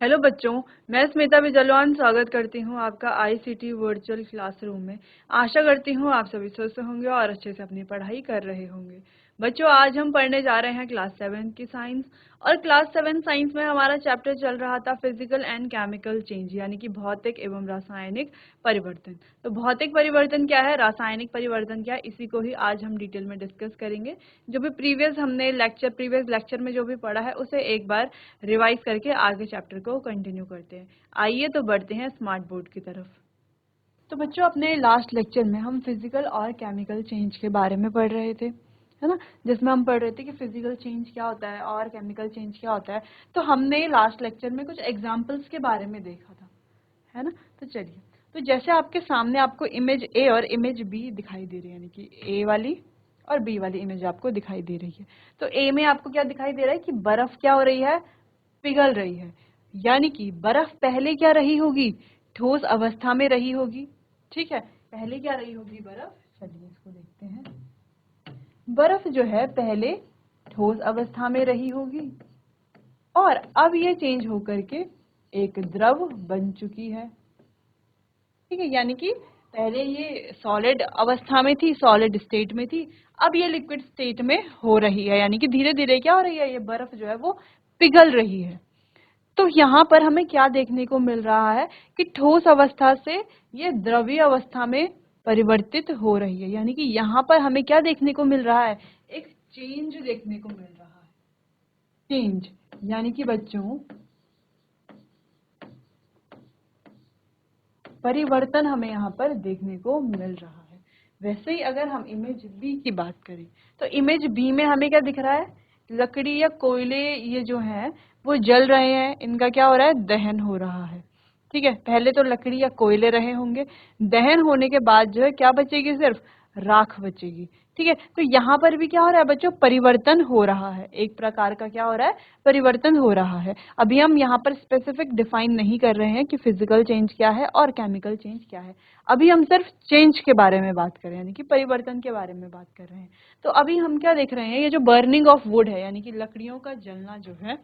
Hello बच्चों, मैं स्मिता बिजलवान स्वागत करती हूँ आपका आईसीटी वर्चुअल क्लासरूम में। आशा करती हूँ आप सभी स्वस्थ होंगे और अच्छे से अपनी पढ़ाई कर रहे होंगे। बच्चों, आज हम पढ़ने जा रहे हैं क्लास 7 की साइंस। और क्लास 7 साइंस में हमारा चैप्टर चल रहा था फिजिकल एंड केमिकल चेंज, यानी कि भौतिक एवं रासायनिक परिवर्तन। तो भौतिक परिवर्तन क्या है, रासायनिक परिवर्तन क्या है, इसी को ही आज हम डिटेल में डिस्कस करेंगे। जो भी हमने प्रीवियस लेक्चर में जो भी पढ़ा है उसे एक बार रिवाइज करके आगे चैप्टर को कंटिन्यू करते हैं। आइए तो बढ़ते हैं स्मार्ट बोर्ड की तरफ। तो बच्चों, अपने लास्ट लेक्चर में हम फिजिकल और केमिकल चेंज के बारे में पढ़ रहे थे, है ना, जिसमें हम पढ़ रहे थे कि फिजिकल चेंज क्या होता है और केमिकल चेंज क्या होता है। तो हमने लास्ट लेक्चर में कुछ एग्जांपल्स के बारे में देखा था, है ना। तो चलिए, तो जैसे आपके सामने आपको इमेज ए और इमेज बी दिखाई दे रही है, यानी कि ए वाली और बी वाली इमेज आपको दिखाई दे रही है। तो ए में आपको क्या दिखाई दे रहा है कि बर्फ क्या हो रही है, पिघल रही है। यानी कि बर्फ पहले क्या रही होगी, ठोस अवस्था में रही होगी। ठीक है, पहले क्या रही होगी बर्फ, चलिए इसको देखते हैं। बर्फ जो है पहले ठोस अवस्था में रही होगी और अब ये चेंज होकर के एक द्रव बन चुकी है। ठीक है, यानी कि पहले ये सॉलिड अवस्था में थी, सॉलिड स्टेट में थी, अब ये लिक्विड स्टेट में हो रही है। यानी कि धीरे धीरे क्या हो रही है, ये बर्फ जो है वो पिघल रही है। तो यहाँ पर हमें क्या देखने को मिल रहा है कि ठोस अवस्था से ये द्रवीय अवस्था में परिवर्तित हो रही है। यानी कि यहाँ पर हमें क्या देखने को मिल रहा है, एक चेंज देखने को मिल रहा है। चेंज यानी कि बच्चों परिवर्तन हमें यहाँ पर देखने को मिल रहा है। वैसे ही अगर हम इमेज बी की बात करें तो इमेज बी में हमें क्या दिख रहा है, लकड़ी या कोयले ये जो है वो जल रहे हैं, इनका क्या हो रहा है, दहन हो रहा है। ठीक है, पहले तो लकड़ी या कोयले रहे होंगे, दहन होने के बाद जो है क्या बचेगी, सिर्फ राख बचेगी। ठीक है, तो यहाँ पर भी क्या हो रहा है बच्चों, परिवर्तन हो रहा है, एक प्रकार का क्या हो रहा है, परिवर्तन हो रहा है। अभी हम यहाँ पर स्पेसिफिक डिफाइन नहीं कर रहे हैं कि फिजिकल चेंज क्या है और केमिकल चेंज क्या है। अभी हम सिर्फ चेंज के बारे में बात कर रहे हैं, यानी कि परिवर्तन के बारे में बात कर रहे हैं। तो अभी हम क्या देख रहे हैं, ये जो बर्निंग ऑफ वुड है, यानी कि लकड़ियों का जलना जो है,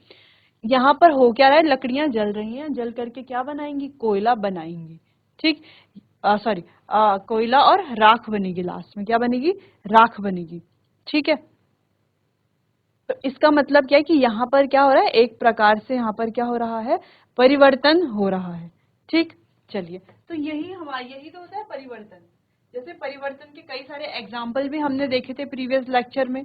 यहाँ पर हो क्या रहा है, लकड़ियां जल रही हैं, जल करके क्या बनाएंगी, कोयला बनाएंगी। ठीक, सॉरी, कोयला और राख बनेगी, लास्ट में क्या बनेगी, राख बनेगी। ठीक है, तो इसका मतलब क्या है कि यहाँ पर क्या हो रहा है, एक प्रकार से यहाँ पर क्या हो रहा है, परिवर्तन हो रहा है। ठीक, चलिए, तो यही तो होता है परिवर्तन। जैसे परिवर्तन के कई सारे एग्जाम्पल भी हमने देखे थे प्रीवियस लेक्चर में।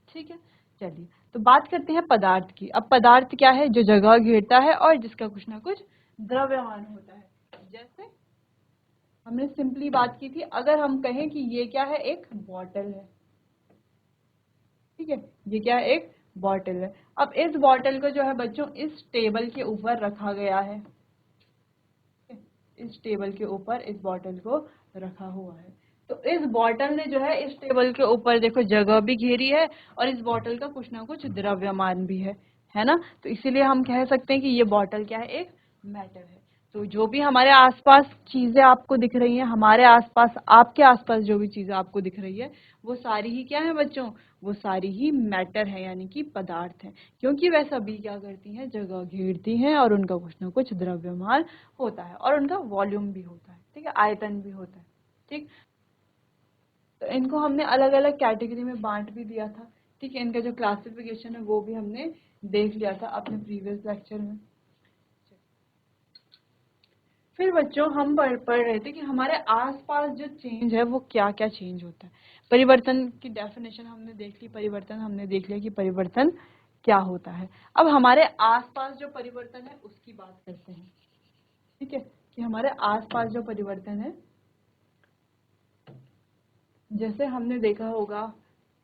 ठीक है, चलिए, तो बात करते हैं पदार्थ की। अब पदार्थ क्या है, जो जगह घेरता है और जिसका कुछ ना कुछ द्रव्यमान होता है। जैसे हमने सिंपली बात की थी, अगर हम कहें कि ये क्या है, एक बॉटल है। ठीक है, ये क्या है, एक बॉटल है। अब इस बॉटल को जो है बच्चों इस टेबल के ऊपर रखा गया है। इस टेबल के ऊपर इस बॉटल को रखा हुआ है। तो इस बॉटल ने जो है इस टेबल के ऊपर देखो जगह भी घेरी है और इस बॉटल का कुछ ना कुछ द्रव्यमान भी है ना। तो इसीलिए हम कह सकते हैं कि ये बॉटल क्या है, एक मैटर है। तो जो भी हमारे आसपास चीजें आपको दिख रही हैं, हमारे आसपास, आपके आसपास जो भी चीजें आपको दिख रही है, वो सारी ही क्या है बच्चों, वो सारी ही मैटर है, यानी कि पदार्थ है। क्योंकि वह सभी क्या करती हैं, जगह घेरती हैं और उनका कुछ ना कुछ द्रव्यमान होता है और उनका वॉल्यूम भी होता है। ठीक है, आयतन भी होता है। ठीक, तो इनको हमने अलग अलग कैटेगरी में बांट भी दिया था। ठीक है, इनका जो क्लासिफिकेशन है वो भी हमने देख लिया था अपने प्रीवियस लेक्चर में। फिर बच्चों हम पढ़ रहे थे कि हमारे आसपास जो चेंज है वो क्या क्या चेंज होता है। परिवर्तन की डेफिनेशन हमने देख ली, परिवर्तन हमने देख लिया कि परिवर्तन क्या होता है। अब हमारे आसपास जो परिवर्तन है उसकी बात करते हैं। ठीक है, कि हमारे आसपास जो परिवर्तन है, जैसे हमने देखा होगा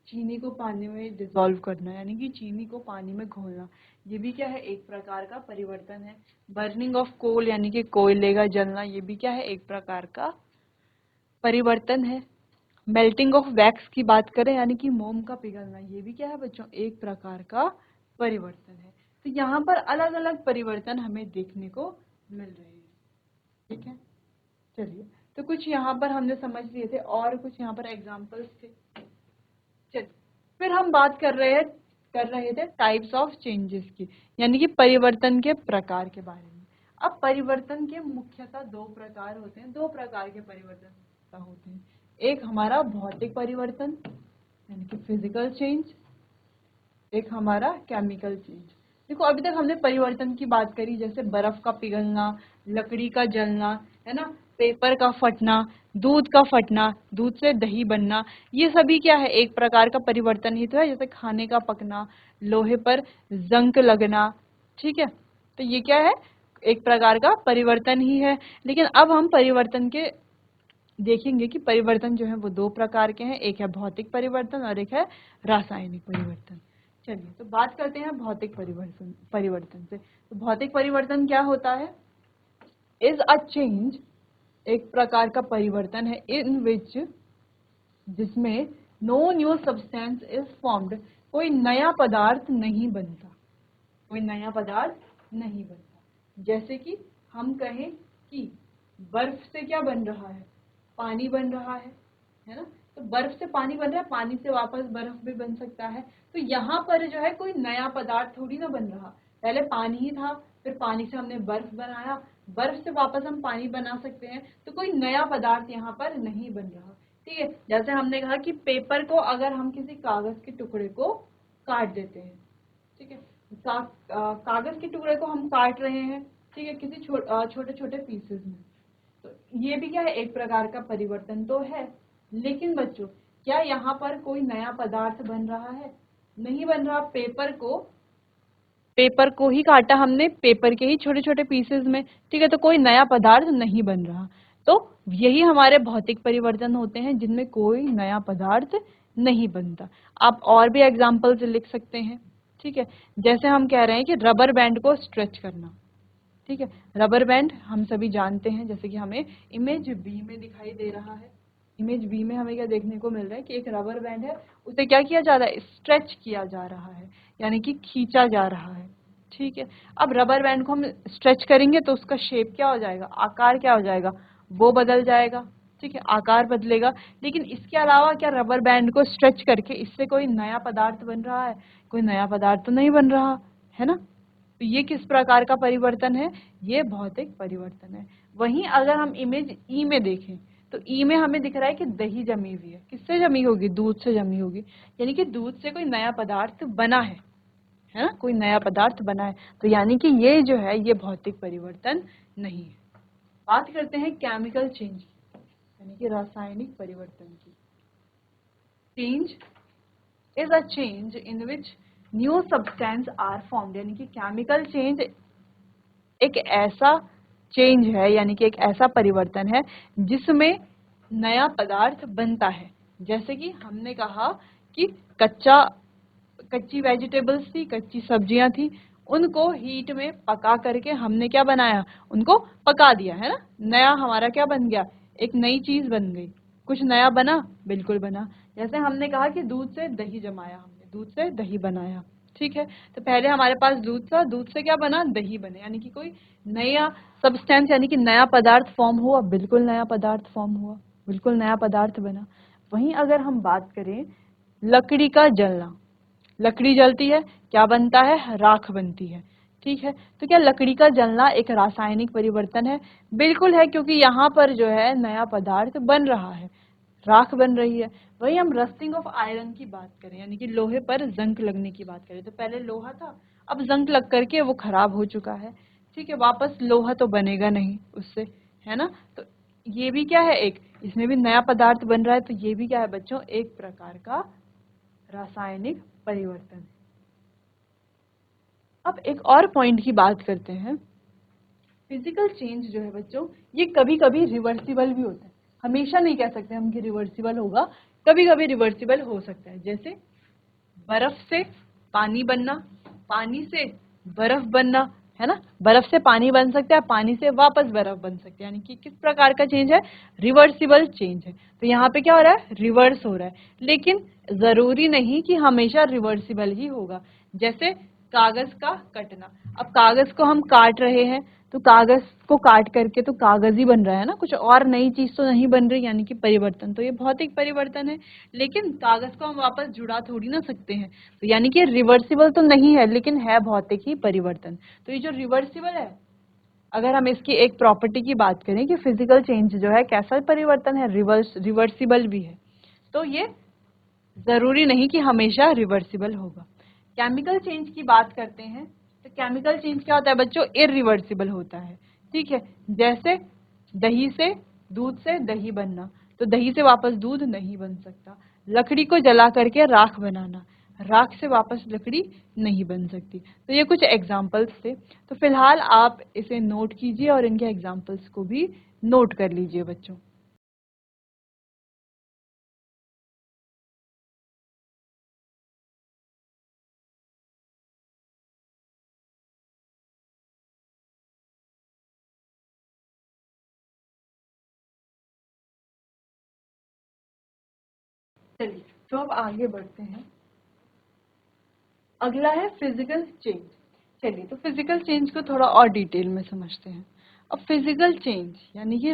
चीनी को पानी में डिसॉल्व करना, यानी कि चीनी को पानी में घोलना, ये भी क्या है, एक प्रकार का परिवर्तन है। बर्निंग ऑफ कोल, यानी कि कोयले का जलना, ये भी क्या है, एक प्रकार का परिवर्तन है। मेल्टिंग ऑफ वैक्स की बात करें, यानी कि मोम का पिघलना, ये भी क्या है बच्चों, एक प्रकार का परिवर्तन है। तो यहाँ पर अलग अलग परिवर्तन हमें देखने को मिल रहे हैं। ठीक है, चलिए, तो कुछ यहाँ पर हमने समझ लिए थे और कुछ यहाँ पर एग्जाम्पल्स थे। चलिए, फिर हम बात कर रहे थे टाइप्स ऑफ चेंजेस की, यानी कि परिवर्तन के प्रकार के बारे में। अब परिवर्तन के मुख्यतः दो प्रकार होते हैं, दो प्रकार के परिवर्तन होते हैं। एक हमारा भौतिक परिवर्तन यानी कि फिजिकल चेंज, एक हमारा केमिकल चेंज। देखो अभी तक हमने परिवर्तन की बात करी, जैसे बर्फ का पिघलना, लकड़ी का जलना, है ना, पेपर का फटना, दूध का फटना, दूध से दही बनना, ये सभी क्या है, एक प्रकार का परिवर्तन ही तो है। जैसे खाने का पकना, लोहे पर जंग लगना, ठीक है, तो ये क्या है, एक प्रकार का परिवर्तन ही है। लेकिन अब हम परिवर्तन के देखेंगे कि परिवर्तन जो है वो दो प्रकार के हैं, एक है भौतिक परिवर्तन और एक है रासायनिक परिवर्तन। चलिए तो बात करते हैं भौतिक परिवर्तन से। तो भौतिक परिवर्तन क्या होता है? इज अ चेंज, एक प्रकार का परिवर्तन है, इन विच, जिसमें no new substance is formed, कोई नया पदार्थ नहीं बनता, कोई नया पदार्थ नहीं बनता। जैसे कि हम कहें कि बर्फ से क्या बन रहा है, पानी बन रहा है ना, तो बर्फ से पानी बन रहा है, पानी से वापस बर्फ भी बन सकता है। तो यहाँ पर जो है कोई नया पदार्थ थोड़ी ना बन रहा, पहले पानी ही था, फिर पानी से हमने बर्फ बनाया, बर्फ से वापस हम पानी बना सकते हैं, तो कोई नया पदार्थ यहाँ पर नहीं बन रहा। ठीक है, जैसे हमने कहा कि पेपर को अगर हम किसी कागज के टुकड़े को काट देते हैं, ठीक है, कागज के टुकड़े को हम काट रहे हैं, ठीक है, किसी छोटे छोटे पीसेस में, तो ये भी क्या है, एक प्रकार का परिवर्तन तो है। लेकिन बच्चों क्या यहाँ पर कोई नया पदार्थ बन रहा है? नहीं बन रहा। पेपर को ही काटा हमने, पेपर के ही छोटे छोटे पीसेस में, ठीक है, तो कोई नया पदार्थ नहीं बन रहा। तो यही हमारे भौतिक परिवर्तन होते हैं जिनमें कोई नया पदार्थ नहीं बनता। आप और भी एग्जाम्पल्स लिख सकते हैं, ठीक है, जैसे हम कह रहे हैं कि रबर बैंड को स्ट्रेच करना, ठीक है, रबर बैंड हम सभी जानते हैं, जैसे कि हमें इमेज बी में दिखाई दे रहा है। इमेज बी में हमें क्या देखने को मिल रहा है कि एक रबर बैंड है, उसे क्या किया जा रहा है, स्ट्रेच किया जा रहा है, यानी कि खींचा जा रहा है, ठीक है। अब रबर बैंड को हम स्ट्रेच करेंगे तो उसका शेप क्या हो जाएगा, आकार क्या हो जाएगा, वो बदल जाएगा, ठीक है, आकार बदलेगा। लेकिन इसके अलावा क्या रबर बैंड को स्ट्रेच करके इससे कोई नया पदार्थ बन रहा है? कोई नया पदार्थ तो नहीं बन रहा है ना। तो ये किस प्रकार का परिवर्तन है? ये भौतिक परिवर्तन है। वहीं अगर हम इमेज ई में देखें तो ई में हमें दिख रहा है कि दही जमी हुई है, किससे जमी होगी, दूध से जमी होगी, यानी कि दूध से कोई नया पदार्थ बना है ना, कोई नया पदार्थ बना है। तो यानी कि ये जो है ये भौतिक परिवर्तन नहीं है। बात करते हैं केमिकल चेंज यानी कि रासायनिक परिवर्तन की। Change is a change in which new substance are formed, यानी कि केमिकल चेंज एक ऐसा चेंज है, यानी कि एक ऐसा परिवर्तन है जिसमें नया पदार्थ बनता है। जैसे कि हमने कहा कि कच्ची वेजिटेबल्स थी, कच्ची सब्जियां थी, उनको हीट में पका करके हमने क्या बनाया, उनको पका दिया, है ना, नया हमारा क्या बन गया, एक नई चीज बन गई, कुछ नया बना, बिल्कुल बना। जैसे हमने कहा कि दूध से दही जमाया, हमने दूध से दही बनाया, ठीक है, तो पहले हमारे पास दूध था, दूध से क्या बना, दही बने, यानी कि कोई नया सब्सटेंस यानी कि नया पदार्थ फॉर्म हुआ, बिल्कुल नया पदार्थ फॉर्म हुआ, बिल्कुल नया पदार्थ बना। वहीं अगर हम बात करें लकड़ी का जलना, लकड़ी जलती है, क्या बनता है, राख बनती है, ठीक है, तो क्या लकड़ी का जलना एक रासायनिक परिवर्तन है? बिल्कुल है, क्योंकि यहाँ पर जो है नया पदार्थ बन रहा है, राख बन रही है। वही हम रस्टिंग ऑफ आयरन की बात करें, यानी कि लोहे पर जंग लगने की बात करें, तो पहले लोहा था, अब जंग लग करके वो खराब हो चुका है, ठीक है, वापस लोहा तो बनेगा नहीं उससे, है ना। तो ये भी क्या है, एक इसमें भी नया पदार्थ बन रहा है, तो ये भी क्या है बच्चों, एक प्रकार का रासायनिक परिवर्तन है। अब एक और पॉइंट की बात करते हैं। फिजिकल चेंज जो है बच्चों, ये कभी कभी रिवर्सिबल भी होता है, हमेशा नहीं कह सकते हम कि रिवर्सिबल होगा, कभी कभी रिवर्सिबल हो सकता है। जैसे बर्फ से पानी बनना, पानी से बर्फ बनना, है ना, बर्फ से पानी बन सकता है, पानी से वापस बर्फ बन सकता है, यानी कि किस प्रकार का चेंज है, रिवर्सिबल चेंज है। तो यहाँ पे क्या हो रहा है, रिवर्स हो रहा है, लेकिन जरूरी नहीं कि हमेशा रिवर्सिबल ही होगा। जैसे कागज का कटना, अब कागज को हम काट रहे हैं, तो कागज को काट करके तो कागज ही बन रहा है ना, कुछ और नई चीज तो नहीं बन रही, यानी कि परिवर्तन तो ये भौतिक परिवर्तन है। लेकिन कागज को हम वापस जुड़ा थोड़ी ना सकते हैं, तो यानी कि रिवर्सिबल तो नहीं है, लेकिन है भौतिक ही परिवर्तन। तो ये जो रिवर्सिबल है अगर हम इसकी एक प्रॉपर्टी की बात करें कि फिजिकल चेंज जो है कैसा परिवर्तन है, रिवर्सिबल भी है, तो ये जरूरी नहीं कि हमेशा रिवर्सिबल होगा। केमिकल चेंज की बात करते हैं तो केमिकल चेंज क्या होता है बच्चों, इरिवर्सिबल होता है। ठीक है, जैसे दही से दूध से दही बनना, तो दही से वापस दूध नहीं बन सकता। लकड़ी को जला करके राख बनाना, राख से वापस लकड़ी नहीं बन सकती। तो ये कुछ एग्जाम्पल्स थे। तो फिलहाल आप इसे नोट कीजिए और इनके एग्जाम्पल्स को भी नोट कर लीजिए बच्चों। चलिए, तो अब आगे बढ़ते हैं। अगला है फिजिकल चेंज। चलिए, तो फिजिकल चेंज को थोड़ा और डिटेल में समझते हैं। अब फिजिकल चेंज यानी कि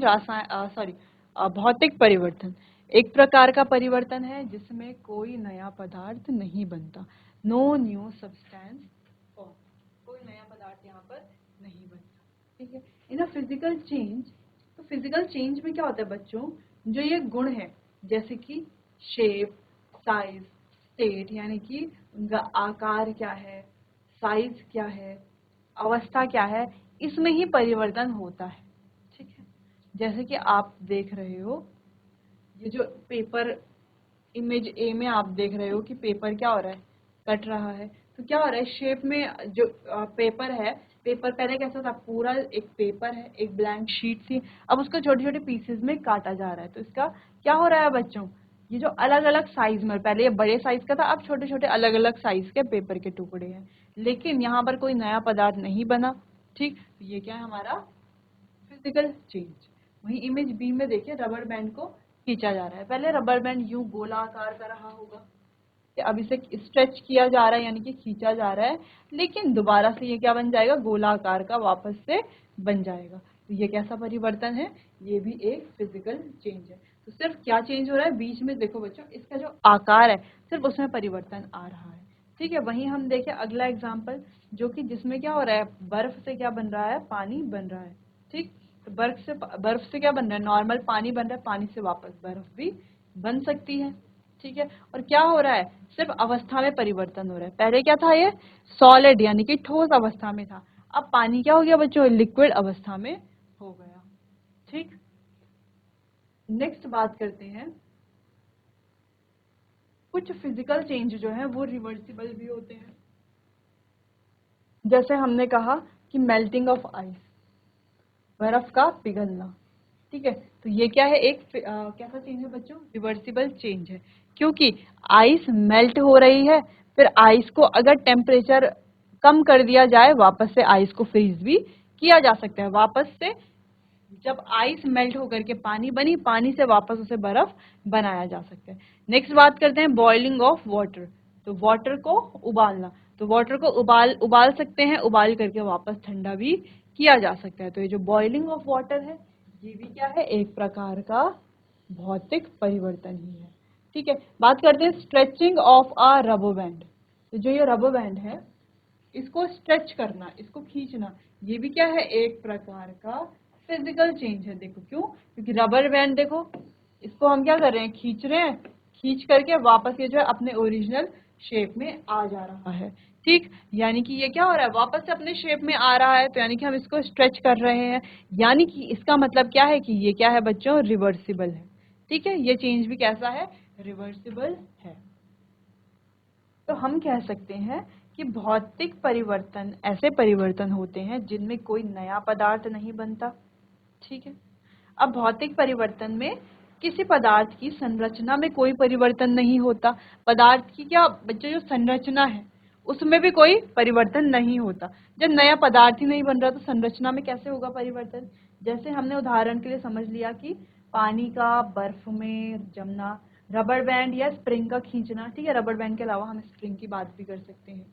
भौतिक परिवर्तन एक प्रकार का परिवर्तन है जिसमें कोई नया पदार्थ नहीं बनता। नो न्यू सब्सटेंस फॉर्म, कोई नया पदार्थ यहाँ पर नहीं बनता। ठीक है, इन अ फिजिकल चेंज, तो फिजिकल चेंज में क्या होता है बच्चों, जो ये गुण है जैसे कि शेप, साइज, स्टेट यानी कि उनका आकार क्या है, साइज क्या है, अवस्था क्या है, इसमें ही परिवर्तन होता है। ठीक है, जैसे कि आप देख रहे हो, ये जो पेपर इमेज ए में आप देख रहे हो कि पेपर क्या हो रहा है, कट रहा है। तो क्या हो रहा है, शेप में जो पेपर है, पेपर पहले कैसा था, पूरा एक पेपर है, एक ब्लैंक शीट थी, अब उसको छोटे छोटे पीसेस में काटा जा रहा है। तो इसका क्या हो रहा है बच्चों, ये जो अलग अलग साइज में, पहले ये बड़े साइज का था, अब छोटे छोटे अलग अलग साइज के पेपर के टुकड़े हैं, लेकिन यहाँ पर कोई नया पदार्थ नहीं बना। ठीक, तो ये क्या है हमारा फिजिकल चेंज। वही इमेज बी में देखिए, रबर बैंड को खींचा जा रहा है। पहले रबर बैंड यूं गोलाकार का रहा होगा, कि अब इसे स्ट्रेच किया जा रहा है यानी कि खींचा जा रहा है, लेकिन दोबारा से ये क्या बन जाएगा, गोलाकार का वापस से बन जाएगा। तो ये कैसा परिवर्तन है, ये भी एक फिजिकल चेंज है। तो सिर्फ क्या चेंज हो रहा है, बीच में देखो बच्चों, इसका जो आकार है सिर्फ उसमें परिवर्तन आ रहा है। ठीक है, वहीं हम देखें अगला एग्जाम्पल, जो कि जिसमें क्या हो रहा है, बर्फ से क्या बन रहा है, पानी बन रहा है। ठीक, तो बर्फ से क्या बन रहा है, नॉर्मल पानी बन रहा है, पानी से वापस बर्फ भी बन सकती है। ठीक है, और क्या हो रहा है, सिर्फ अवस्था में परिवर्तन हो रहा है। पहले क्या था, ये सॉलिड यानी कि ठोस अवस्था में था, अब पानी क्या हो गया बच्चों, लिक्विड अवस्था में हो गया। ठीक, नेक्स्ट बात करते हैं, कुछ फिजिकल चेंज जो है वो रिवर्सिबल भी होते हैं। जैसे हमने कहा कि मेल्टिंग ऑफ आइस, बर्फ का पिघलना। ठीक है, तो ये क्या है, एक कैसा चेंज है बच्चों, रिवर्सिबल चेंज है, क्योंकि आइस मेल्ट हो रही है, फिर आइस को अगर टेम्परेचर कम कर दिया जाए, वापस से आइस को फ्रीज भी किया जा सकता है। वापस से जब आइस मेल्ट होकर के पानी बनी, पानी से वापस उसे बर्फ बनाया जा सकता है। नेक्स्ट बात करते हैं बॉइलिंग ऑफ वाटर, तो वाटर को उबालना, तो वाटर को उबाल सकते हैं, उबाल करके वापस ठंडा भी किया जा सकता है। तो ये जो बॉइलिंग ऑफ वाटर है, ये भी क्या है, एक प्रकार का भौतिक परिवर्तन ही है। ठीक है, बात करते हैं stretching of a rubber band, तो जो ये रबर बैंड है, इसको स्ट्रेच करना, इसको खींचना, ये भी क्या है, एक प्रकार का फिजिकल चेंज है। देखो क्यों, क्योंकि रबर बैंड देखो, इसको हम क्या कर रहे हैं, खींच रहे हैं, खींच करके वापस ये जो है अपने ओरिजिनल शेप में आ जा रहा है। ठीक, यानी कि ये क्या हो रहा है, वापस से अपने शेप में आ रहा है, तो यानी कि हम इसको स्ट्रेच कर रहे हैं, यानी कि इसका मतलब क्या है कि ये क्या है बच्चों, रिवर्सिबल है। ठीक है, ये चेंज भी कैसा है, रिवर्सिबल है। तो हम कह सकते हैं कि भौतिक परिवर्तन ऐसे परिवर्तन होते हैं जिनमें कोई नया पदार्थ नहीं बनता। ठीक है, अब भौतिक परिवर्तन में किसी पदार्थ की संरचना में कोई परिवर्तन नहीं होता। पदार्थ की क्या बच्चों, जो संरचना है उसमें भी कोई परिवर्तन नहीं होता। जब नया पदार्थ ही नहीं बन रहा तो संरचना में कैसे होगा परिवर्तन। जैसे हमने उदाहरण के लिए समझ लिया कि पानी का बर्फ में जमना, रबर बैंड या स्प्रिंग का खींचना। ठीक है, रबर बैंड के अलावा हम स्प्रिंग की बात भी कर सकते हैं।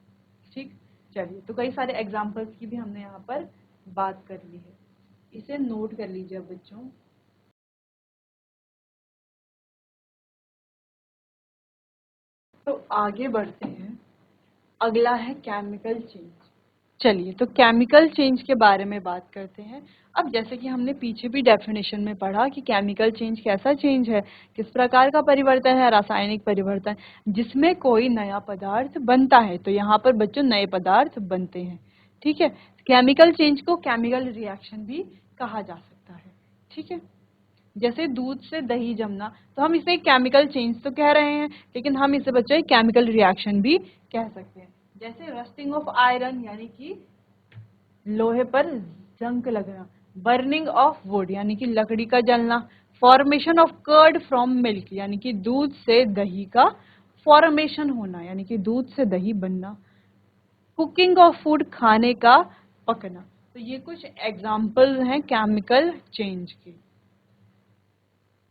ठीक, चलिए, तो कई सारे एग्जाम्पल्स की भी हमने यहाँ पर बात कर ली है, इसे नोट कर लीजिए बच्चों। तो आगे बढ़ते हैं, अगला है केमिकल चेंज। चलिए तो केमिकल चेंज के बारे में बात करते हैं। अब जैसे कि हमने पीछे भी डेफिनेशन में पढ़ा कि केमिकल चेंज कैसा चेंज है, किस प्रकार का परिवर्तन है, रासायनिक परिवर्तन जिसमें कोई नया पदार्थ बनता है। तो यहाँ पर बच्चों नए पदार्थ बनते हैं, ठीक है। केमिकल चेंज को केमिकल रिएक्शन भी कहा जा सकता है, ठीक है। जैसे दूध से दही जमना, तो हम इसे केमिकल चेंज तो कह रहे हैं, लेकिन हम इसे बच्चों केमिकल रिएक्शन भी कह सकते हैं। जैसे रस्टिंग ऑफ आयरन यानी कि लोहे पर जंग लगना, बर्निंग ऑफ वुड यानी कि लकड़ी का जलना, formation of curd from milk यानी कि दूध से दही का फॉर्मेशन होना यानी कि दूध से दही बनना, कुकिंग ऑफ फूड खाने का पकना। तो ये कुछ एग्जाम्पल हैं केमिकल चेंज के।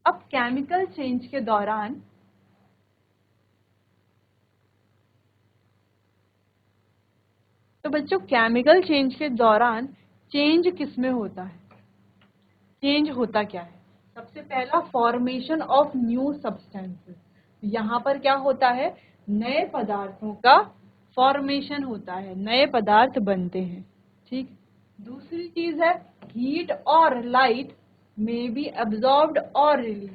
अब केमिकल चेंज के दौरान तो बच्चों केमिकल चेंज के दौरान चेंज किसमें होता है, चेंज होता क्या है। सबसे पहला फॉर्मेशन ऑफ न्यू सब्सटेंसेस, यहाँ पर क्या होता है, नए पदार्थों का फॉर्मेशन होता है, नए पदार्थ बनते हैं, ठीक। दूसरी चीज है हीट और लाइट में बी अब्जॉर्ब्ड और रिलीज।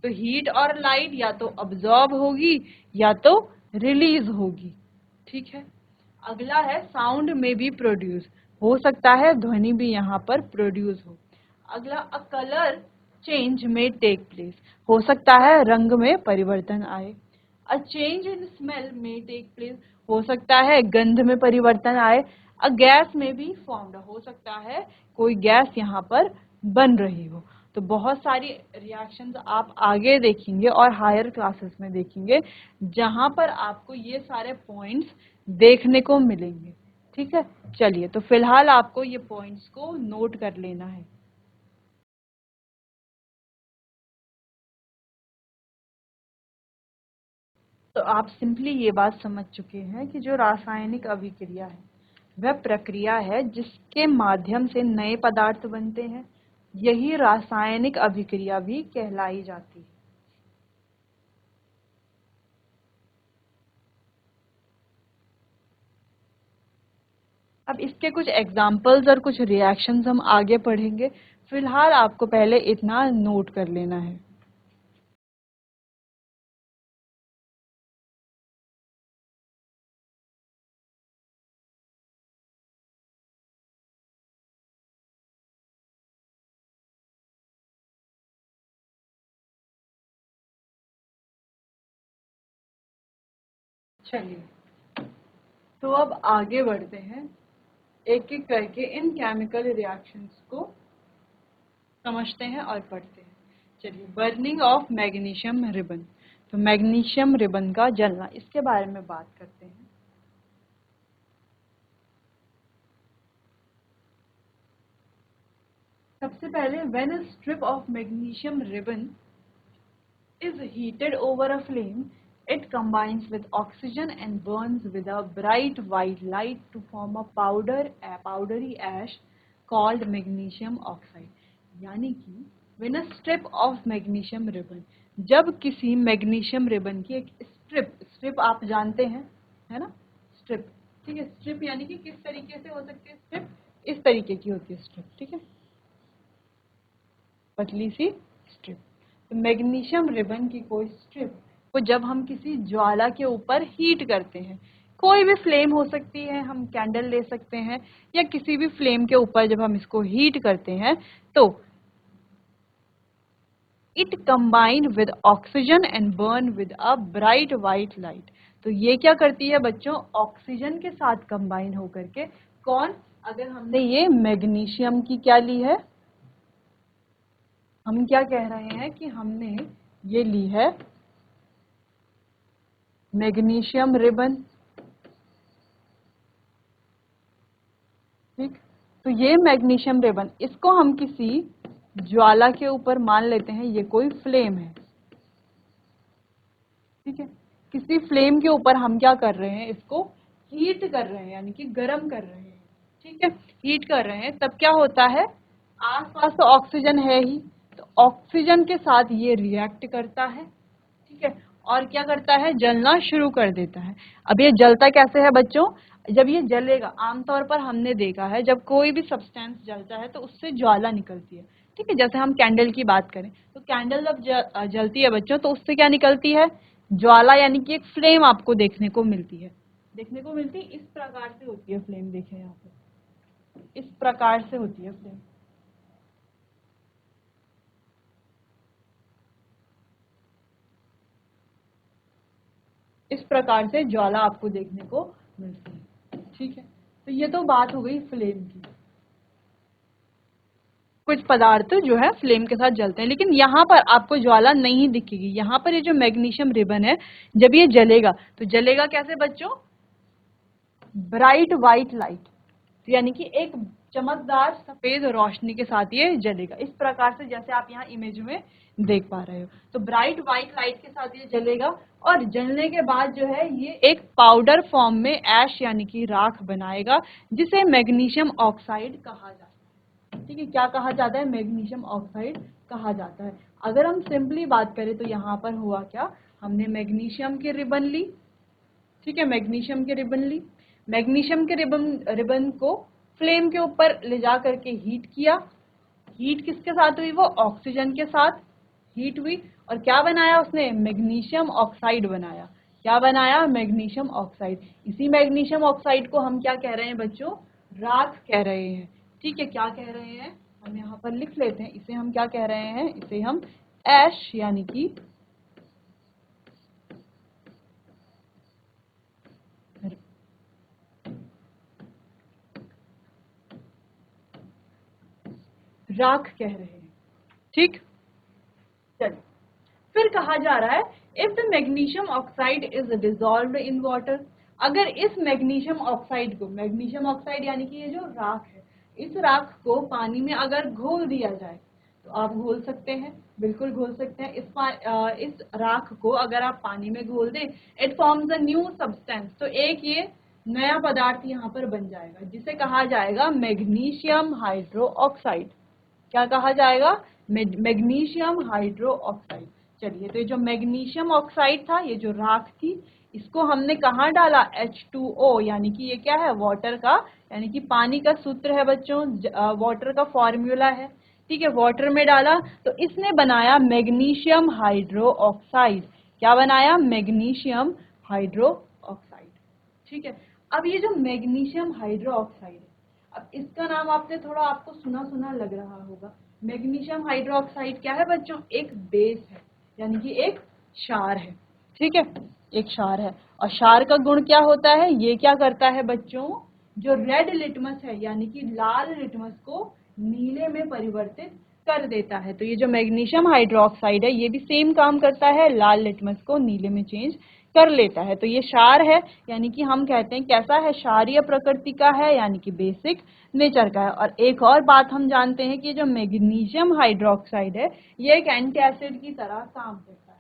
तो हीट और लाइट या तो अब्जॉर्ब होगी या तो रिलीज होगी, ठीक है। अगला है साउंड में बी प्रोड्यूस, हो सकता है ध्वनि भी यहाँ पर प्रोड्यूस हो। अगला अ कलर चेंज में टेक प्लेस, हो सकता है रंग में परिवर्तन आए। अ चेंज इन स्मेल में टेक प्लेस, हो सकता है गंध में परिवर्तन आए। अ गैस में भी फॉर्म्ड, हो सकता है कोई गैस यहाँ पर बन रही हो। तो बहुत सारी रिएक्शंस आप आगे देखेंगे और हायर क्लासेस में देखेंगे जहां पर आपको ये सारे पॉइंट्स देखने को मिलेंगे, ठीक है। चलिए तो फिलहाल आपको ये पॉइंट्स को नोट कर लेना है। तो आप सिंपली ये बात समझ चुके हैं कि जो रासायनिक अभिक्रिया है वह प्रक्रिया है जिसके माध्यम से नए पदार्थ बनते हैं, यही रासायनिक अभिक्रिया भी कहलाई जाती है। अब इसके कुछ एग्जाम्पल्स और कुछ रिएक्शंस हम आगे पढ़ेंगे, फिलहाल आपको पहले इतना नोट कर लेना है। चलिए तो अब आगे बढ़ते हैं, एक एक करके इन केमिकल रिएक्शंस को समझते हैं और पढ़ते हैं। चलिए बर्निंग ऑफ मैग्नीशियम रिबन, तो मैग्नीशियम रिबन का जलना, इसके बारे में बात करते हैं। सबसे पहले when a strip of magnesium ribbon is heated over a flame, it combines with oxygen and burns with a bright white light to form a powdery ash called magnesium oxide। यानी कि when a strip of magnesium ribbon, जब किसी magnesium ribbon की एक strip, strip आप जानते हैं है ना, स्ट्रिप, ठीक है। स्ट्रिप यानी कि किस तरीके से हो सकती है स्ट्रिप, इस तरीके की होती है स्ट्रिप, ठीक है, पतली सी स्ट्रिप। तो मैग्नीशियम रिबन की कोई स्ट्रिप को जब हम किसी ज्वाला के ऊपर हीट करते हैं, कोई भी फ्लेम हो सकती है, हम कैंडल ले सकते हैं, या किसी भी फ्लेम के ऊपर जब हम इसको हीट करते हैं तो it combine with oxygen and burn with a bright white light. तो ये क्या करती है बच्चों, ऑक्सीजन के साथ कंबाइन होकर के, कौन, अगर हमने ये मैग्नीशियम की क्या ली है, हम क्या कह रहे हैं कि हमने ये ली है मैग्नीशियम रिबन, ठीक। तो ये मैग्नीशियम रिबन, इसको हम किसी ज्वाला के ऊपर मान लेते हैं, ये कोई फ्लेम है, ठीक है। किसी फ्लेम के ऊपर हम क्या कर रहे हैं, इसको हीट कर रहे हैं यानी कि गर्म कर रहे हैं, ठीक है। हीट कर रहे हैं तब क्या होता है, आसपास तो ऑक्सीजन है ही, तो ऑक्सीजन के साथ ये रिएक्ट करता है, ठीक है, और क्या करता है, जलना शुरू कर देता है। अब ये जलता कैसे है बच्चों, जब ये जलेगा, आमतौर पर हमने देखा है जब कोई भी सब्सटेंस जलता है तो उससे ज्वाला निकलती है। ठीक है, जैसे हम कैंडल की बात करें तो कैंडल जब जलती है बच्चों तो उससे क्या निकलती है, ज्वाला, यानी कि एक फ्लेम आपको देखने को मिलती है। देखने को मिलती इस प्रकार से होती है फ्लेम, देखिए यहाँ पे इस प्रकार से होती है फ्लेम। इस प्रकार से ज्वाला आपको देखने को मिलती है। ठीक है, तो ये तो बात हो गई फ्लेम की। कुछ पदार्थ जो है फ्लेम के साथ जलते हैं, लेकिन यहाँ पर आपको ज्वाला नहीं दिखेगी। यहाँ पर ये जो मैग्नीशियम रिबन है, जब ये जलेगा तो जलेगा कैसे बच्चों, ब्राइट व्हाइट लाइट, तो यानी कि एक चमकदार सफेद रोशनी के साथ ये जलेगा। इस प्रकार से जैसे आप यहाँ इमेज में देख पा रहे हो, तो ब्राइट व्हाइट लाइट के साथ ये जलेगा और जलने के बाद जो है ये एक पाउडर फॉर्म में ऐश यानी कि राख बनाएगा, जिसे मैग्नीशियम ऑक्साइड कहा जाता है। ठीक है, क्या कहा जाता है, मैग्नीशियम ऑक्साइड कहा जाता है। अगर हम सिंपली बात करें तो यहाँ पर हुआ क्या, हमने मैग्नीशियम की रिबन ली। ठीक है, मैग्नीशियम की रिबन ली, मैग्नीशियम के रिबन को फ्लेम के ऊपर ले जा करके हीट किया। हीट किसके साथ हुई, वो ऑक्सीजन के साथ हीट हुई, और क्या बनाया उसने, मैग्नीशियम ऑक्साइड बनाया। क्या बनाया, मैग्नीशियम ऑक्साइड। इसी मैग्नीशियम ऑक्साइड को हम क्या कह रहे हैं बच्चों, राख कह रहे हैं। ठीक है, क्या कह रहे हैं, हम यहाँ पर लिख लेते हैं, इसे हम क्या कह रहे हैं, इसे हम ऐश यानी कि राख कह रहे हैं। ठीक, चलिए फिर कहा जा रहा है, if the magnesium oxide is dissolved in water, अगर इस मैग्नीशियम ऑक्साइड को, मैग्नीशियम ऑक्साइड यानी कि ये जो राख है, इस राख को पानी में अगर घोल दिया जाए, तो आप घोल सकते हैं, बिल्कुल घोल सकते हैं। इस राख को अगर आप पानी में घोल दें, it forms a new substance, तो एक ये नया पदार्थ यहाँ पर बन जाएगा, जिसे कहा जाएगा मैग्नीशियम हाइड्रो ऑक्साइड। क्या कहा जाएगा, मैग्नीशियम हाइड्रो ऑक्साइड। चलिए, तो ये जो मैग्नीशियम ऑक्साइड था, ये जो राख थी, इसको हमने कहाँ डाला, H2O, यानी कि ये क्या है, वाटर का, यानी कि पानी का सूत्र है बच्चों, वाटर का फॉर्मूला है। ठीक है, वाटर में डाला तो इसने बनाया मैग्नीशियम हाइड्रो ऑक्साइड। क्या बनाया, मैग्नीशियम हाइड्रो ऑक्साइड। ठीक है, अब ये जो मैग्नीशियम हाइड्रो ऑक्साइड है, अब इसका नाम आपने थोड़ा, आपको सुना सुना लग रहा होगा। मैग्नीशियम हाइड्रोक्साइड क्या है बच्चों, एक बेस है, यानी कि एक क्षार है। ठीक है, एक क्षार है, और क्षार का गुण क्या होता है, ये क्या करता है बच्चों, जो रेड लिटमस है यानी कि लाल लिटमस को नीले में परिवर्तित कर देता है। तो ये जो मैग्नीशियम हाइड्रोक्साइड है, ये भी सेम काम करता है, लाल लिटमस को नीले में चेंज कर लेता है। तो ये क्षार है, यानी कि हम कहते हैं कैसा है, क्षारीय प्रकृति का है, यानी कि बेसिक नेचर का है। और एक और बात हम जानते हैं कि जो मैग्नीशियम हाइड्रोक्साइड है, ये एक एंटासिड की तरह काम करता है।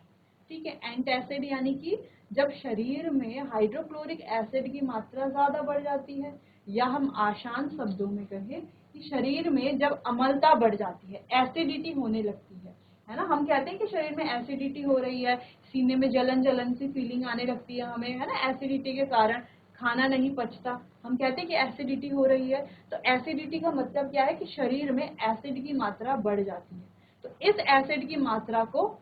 ठीक है, एंटासिड यानी कि जब शरीर में हाइड्रोक्लोरिक एसिड की मात्रा ज्यादा बढ़ जाती है, या हम आसान शब्दों में कहें कि शरीर में जब अम्लता बढ़ जाती है, एसिडिटी होने लगती है ना, हम कहते हैं कि शरीर में एसिडिटी हो रही है, सीने में जलन जलन सी फीलिंग आने लगती है हमें, है ना, एसिडिटी के कारण खाना नहीं पचता, हम कहते हैं कि एसिडिटी हो रही है। तो एसिडिटी का मतलब क्या है कि शरीर में एसिड की मात्रा बढ़ जाती है। तो इस एसिड की मात्रा को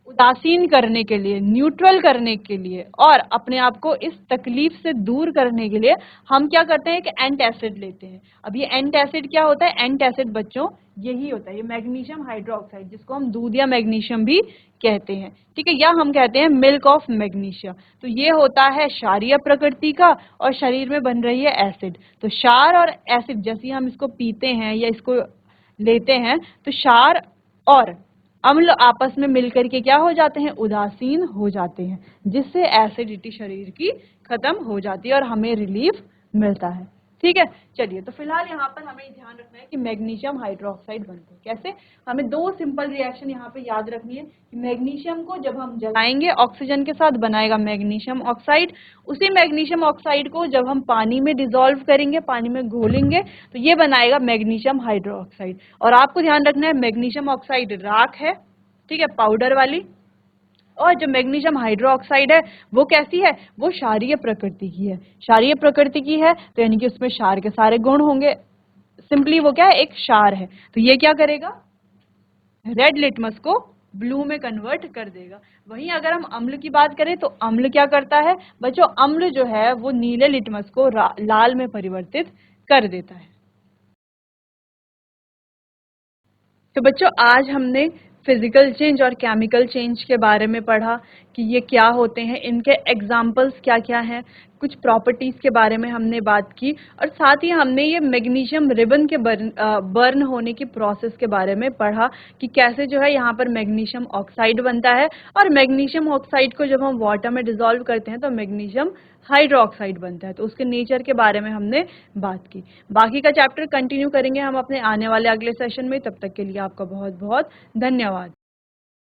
उदासीन करने के लिए, न्यूट्रल करने के लिए, और अपने आप को इस तकलीफ से दूर करने के लिए हम क्या करते हैं कि एंटासिड लेते हैं। अब ये एंटासिड क्या होता है, एंटासिड बच्चों यही होता है, ये मैग्नीशियम हाइड्रोक्साइड, जिसको हम दूध या मैग्नीशियम भी कहते हैं। ठीक है, या हम कहते हैं मिल्क ऑफ मैग्नीशियम। तो ये होता है क्षारीय प्रकृति का, और शरीर में बन रही है एसिड। तो क्षार और एसिड, जैसे हम इसको पीते हैं या इसको लेते हैं, तो क्षार और अम्ल आपस में मिलकर के क्या हो जाते हैं, उदासीन हो जाते हैं, जिससे एसिडिटी शरीर की खत्म हो जाती है और हमें रिलीफ मिलता है। ठीक है, चलिए, तो फिलहाल यहाँ पर हमें ध्यान रखना है कि मैग्नीशियम हाइड्रोक्साइड बनते हैं कैसे। हमें दो सिंपल रिएक्शन यहाँ पे याद रखनी है कि मैग्नीशियम को जब हम जलाएंगे, ऑक्सीजन के साथ बनाएगा मैग्नीशियम ऑक्साइड। उसी मैग्नीशियम ऑक्साइड को जब हम पानी में डिसॉल्व करेंगे, पानी में घोलेंगे, तो ये बनाएगा मैग्नीशियम हाइड्रोक्साइड। और आपको ध्यान रखना है, मैग्नीशियम ऑक्साइड राख है, ठीक है, पाउडर वाली, और जो मैग्नीशियम हाइड्रोक्साइड है वो कैसी है, वो क्षारीय प्रकृति की है। क्षारीय प्रकृति की है तो यानी कि उसमें क्षार के सारे गुण होंगे। सिंपली वो क्या है, एक क्षार है। तो ये क्या करेगा, रेड लिटमस को ब्लू में कन्वर्ट कर देगा। वहीं अगर हम अम्ल की बात करें तो अम्ल क्या करता है बच्चों, अम्ल जो है वो नीले लिटमस को लाल में परिवर्तित कर देता है। तो बच्चों आज हमने फिजिकल चेंज और केमिकल चेंज के बारे में पढ़ा कि ये क्या होते हैं, इनके एग्जाम्पल्स क्या क्या हैं, कुछ प्रॉपर्टीज के बारे में हमने बात की, और साथ ही हमने ये मैग्नीशियम रिबन के बर्न होने की प्रोसेस के बारे में पढ़ा कि कैसे जो है यहाँ पर मैग्नीशियम ऑक्साइड बनता है, और मैग्नीशियम ऑक्साइड को जब हम वाटर में डिसॉल्व करते हैं तो मैग्नीशियम हाइड्रोक्साइड बनता है। तो उसके नेचर के बारे में हमने बात की। बाकी का चैप्टर कंटिन्यू करेंगे हम अपने आने वाले अगले सेशन में। तब तक के लिए आपका बहुत बहुत धन्यवाद।